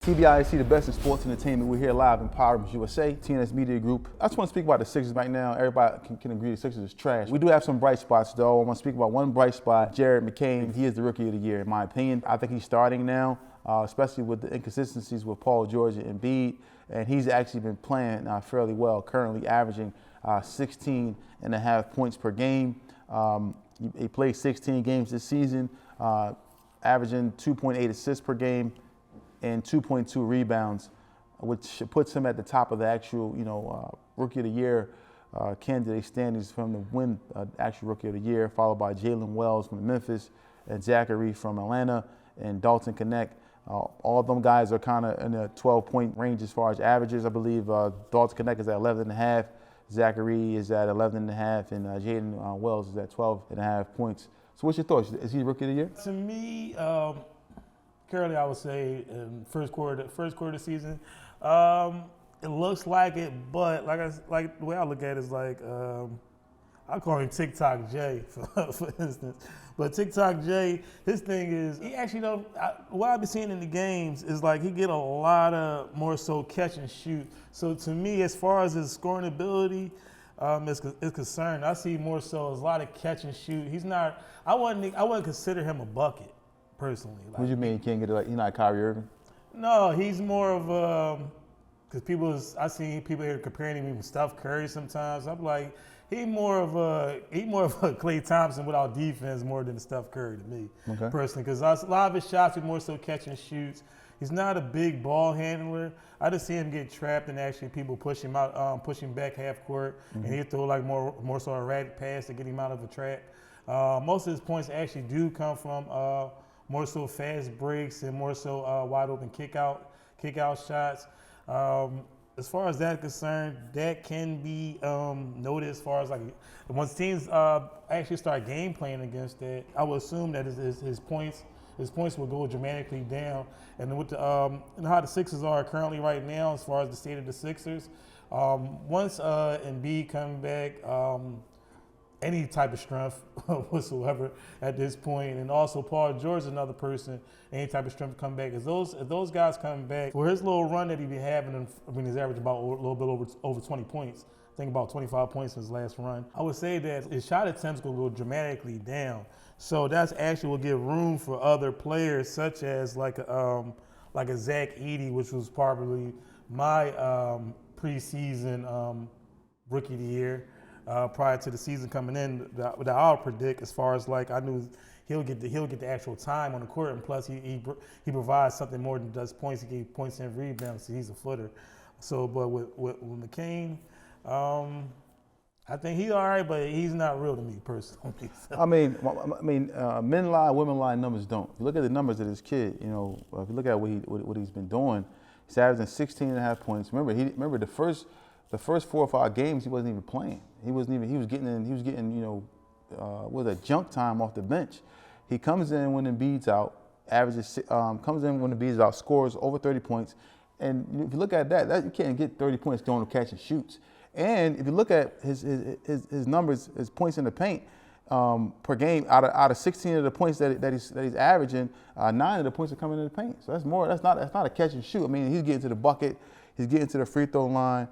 TBIC, the best in sports entertainment. We're here live in Power Rooms USA, TNS Media Group. I just want to speak about the Sixers right now. Everybody can agree the Sixers is trash. We do have some bright spots, though. I want to speak about one bright spot, MCcain. He is the Rookie of the Year, in my opinion. I think he's starting now, especially with the inconsistencies with Paul George and Embiid. And he's actually been playing fairly well, currently averaging 16.5 points per game. He played 16 games this season, averaging 2.8 assists per game and 2.2 rebounds, which puts him at the top of the actual, Rookie of the Year candidate standings from the win actual Rookie of the Year, followed by Jalen Wells from Memphis and Zachary from Atlanta and Dalton Connect. All of them guys are kind of in a 12-point range as far as averages. I believe Dalton Connect is at 11.5, Zachary is at 11.5, and Jalen Wells is at 12.5 points. So what's your thoughts? Is he Rookie of the Year? To me, currently, I would say in first quarter of the season, it looks like it, but like the way I look at it is like I call him TikTok Jay, for instance. But TikTok Jay, his thing is he actually what I've been seeing in the games is like he get a lot of more so catch and shoot. So to me, as far as his scoring ability is concerned, I see more so as a lot of catch and shoot. He's not. I wouldn't consider him a bucket. Personally. What do you mean he can't get it? Like he's not Kyrie Irving? No, he's more of because I see people here comparing him with Steph Curry sometimes. I'm like, he more of a Klay Thompson without defense more than a Steph Curry to me, personally. Because a lot of his shots are more so catch and shoots. He's not a big ball handler. I just see him get trapped and actually people push him out, push him back half court, and he'll throw like more so erratic pass to get him out of a trap. Most of his points actually do come from more so fast breaks and more so wide open kick out shots. As far as that's concerned, that can be noted as far as like once teams actually start game playing against that, I would assume that his points will go dramatically down. And with and how the Sixers are currently right now, as far as the state of the Sixers, once Embiid comes back, any type of strength whatsoever at this point, and also Paul George is another person. Any type of strength come back. If those guys come back for his little run that he be having, he's averaged about a little bit over 20 points. I think about 25 points in his last run. I would say that his shot attempts gonna go dramatically down. So that's actually will give room for other players such as like a Zach Edey, which was probably my preseason Rookie of the Year. Prior to the season coming in, that I'll predict as far as like I knew he'll get the actual time on the court, and plus he provides something more than just points. He gave points and rebounds, so he's a footer. So, but with MCcain, I think he's all right, but he's not real to me personally. So. I mean, men lie, women lie, numbers don't. If you look at the numbers of this kid, if you look at what he's been doing, he's averaging 16.5 points. Remember the first 4 or 5 games he wasn't even playing. He was getting junk time off the bench. He comes in when Embiid's out, scores over 30 points. And if you look at that you can't get 30 points going to catch and shoots. And if you look at his numbers, his points in the paint per game, out of 16 of the points that he's averaging, 9 of the points are coming in the paint. So that's not a catch and shoot. I mean, he's getting to the bucket, he's getting to the free throw line.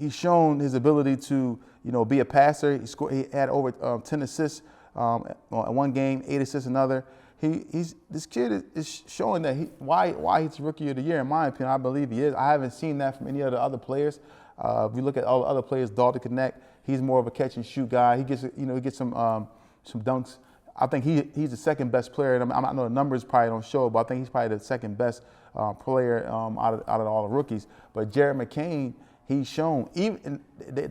He's shown his ability to, be a passer. He had over 10 assists in one game, 8 assists another. This kid is showing that why he's Rookie of the Year. In my opinion, I believe he is. I haven't seen that from any of the other players. If you look at all the other players, Dalton Connect, he's more of a catch and shoot guy. He gets some dunks. I think he's the second best player. And I know the numbers probably don't show it, but I think he's probably the second best player out of all the rookies. But MCcain, he's shown. Even they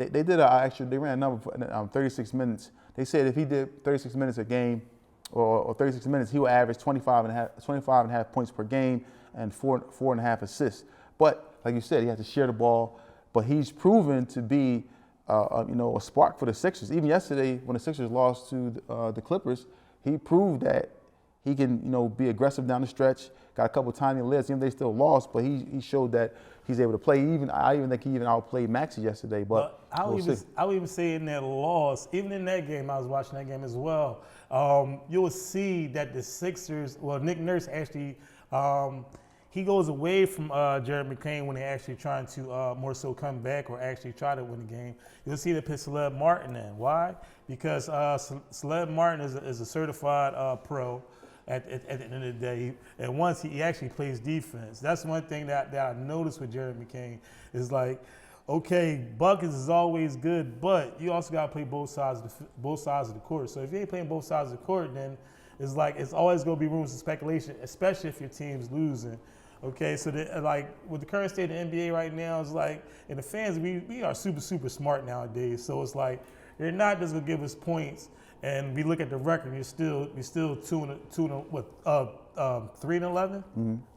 ran a number for 36 minutes. They said if he did 36 minutes a game, or 36 minutes, he will average 25.5 points per game and 4.5 assists. But like you said, he has to share the ball. But he's proven to be a spark for the Sixers. Even yesterday, when the Sixers lost to the Clippers, he proved that he can, be aggressive down the stretch. Got a couple tiny lifts. Even they still lost, but he showed that he's able to play. I even think he outplayed Maxey yesterday. But I would even say in that loss, even in that game, I was watching that game as well. You will see that the Sixers. Well, Nick Nurse actually he goes away from Jared McCain when they're actually trying to more so come back or actually try to win the game. You'll see they put Celeb Martin in. Why? Because Celeb Martin is a certified pro at the end of the day. And once he actually plays defense. That's one thing that I noticed with Jared McCain is like, okay, buckets is always good, but you also got to play both sides of the court. So if you ain't playing both sides of the court, then it's like it's always going to be room for speculation, especially if your team's losing. Okay, so like with the current state of the NBA right now, it's like, and the fans, we are super, super smart nowadays. So it's like they're not just gonna give us points, and we look at the record, you're still 3-11,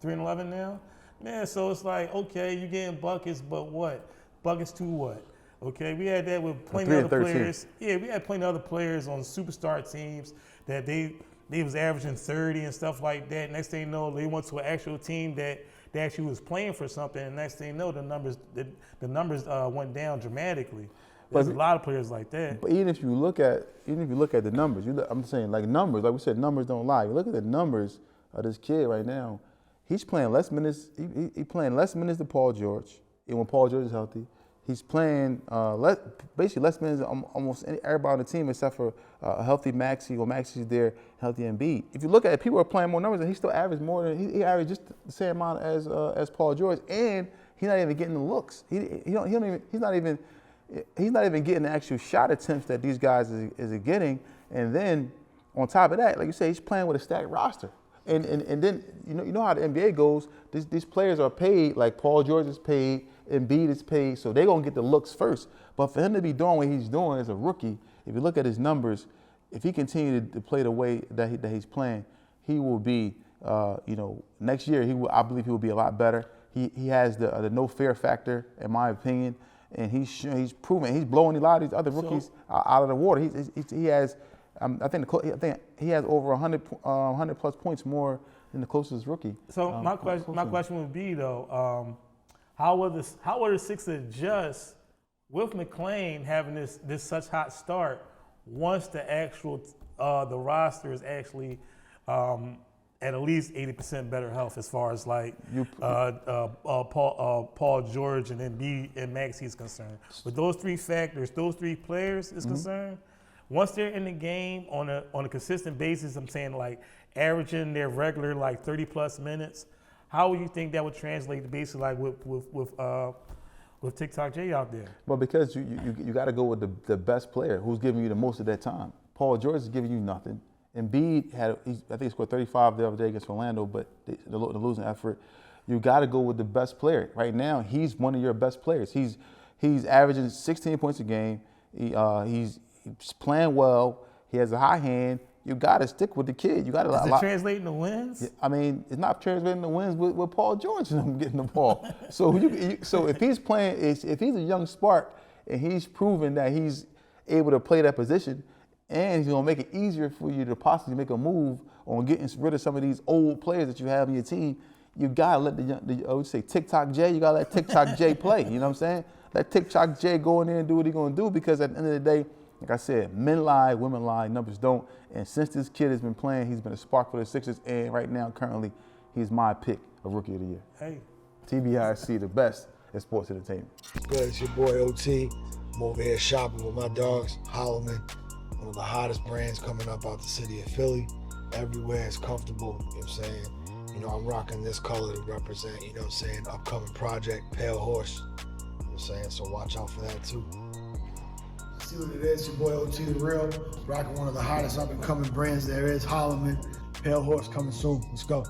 3-11 now, man. So it's like, okay, you're getting buckets, but what? Buckets to what? Okay, we had that with plenty of other players. Yeah, we had plenty of other players on superstar teams that they was averaging 30 and stuff like that. Next thing you know, they went to an actual team that they actually was playing for something, and next thing you know, the numbers went down dramatically. There's a lot of players like that. But even if you look at the numbers, I'm saying like numbers, like we said, numbers don't lie. You look at the numbers of this kid right now. He's playing less minutes. He's playing less minutes than Paul George. And when Paul George is healthy, he's playing basically less minutes than almost everybody on the team except for a healthy Maxey, or Maxey's there, healthy Embiid. If you look at it, people are playing more numbers, and he still averaged more than he averaged just the same amount as Paul George, and he's not even getting the looks. He's not even getting the actual shot attempts that these guys is getting. And then on top of that, like you say, he's playing with a stacked roster. And then you know how the NBA goes. These players are paid, like Paul George is paid, Embiid is paid, so they're gonna get the looks first. But for him to be doing what he's doing as a rookie, if you look at his numbers, if he continued to play the way that he's playing, he will be, next year I believe he will be a lot better. He has the no fear factor, in my opinion, and he's proven he's blowing a lot of these other rookies out of the water. He has. I think he has over 100 plus points more than the closest rookie. So my question would be though, how will the Sixers adjust with McCain having this such hot start once the actual the roster is actually at least 80% better health as far as like Paul George and Embiid and Maxey is concerned. With those three factors, those three players is concerned. Once they're in the game on a consistent basis, I'm saying like averaging their regular like 30 plus minutes, how would you think that would translate to basically like with TikTok J out there? Well, because you got to go with the best player who's giving you the most of that time. Paul George is giving you nothing. Embiid I think he scored 35 the other day against Orlando, but the losing effort. You got to go with the best player. Right now, he's one of your best players. He's averaging 16 points a game. He's playing well. He has a high hand. You got to stick with the kid. You got to. Is it translating to wins? I mean, it's not translating to wins with Paul George getting the ball. So so if he's playing, if he's a young spark and he's proven that he's able to play that position, and he's gonna make it easier for you to possibly make a move on getting rid of some of these old players that you have in your team, you gotta let I would say TikTok J. You gotta let TikTok J play. You know what I'm saying? Let TikTok J go in there and do what he's gonna do, because at the end of the day, like I said, men lie, women lie, numbers don't. And since this kid has been playing, he's been a spark for the Sixers. And right now, currently, he's my pick of Rookie of the Year. Hey. TBIC, the best in sports entertainment. Good, it's your boy OT. I'm over here shopping with my dogs, Holloman, one of the hottest brands coming up out the city of Philly. Everywhere is comfortable, you know what I'm saying? You know, I'm rocking this color to represent, you know what I'm saying, upcoming project, Pale Horse. You know what I'm saying? So watch out for that too. See what it is, your boy OT the Real, rocking one of the hottest up and coming brands there is, Holloman, Pale Horse coming soon. Let's go.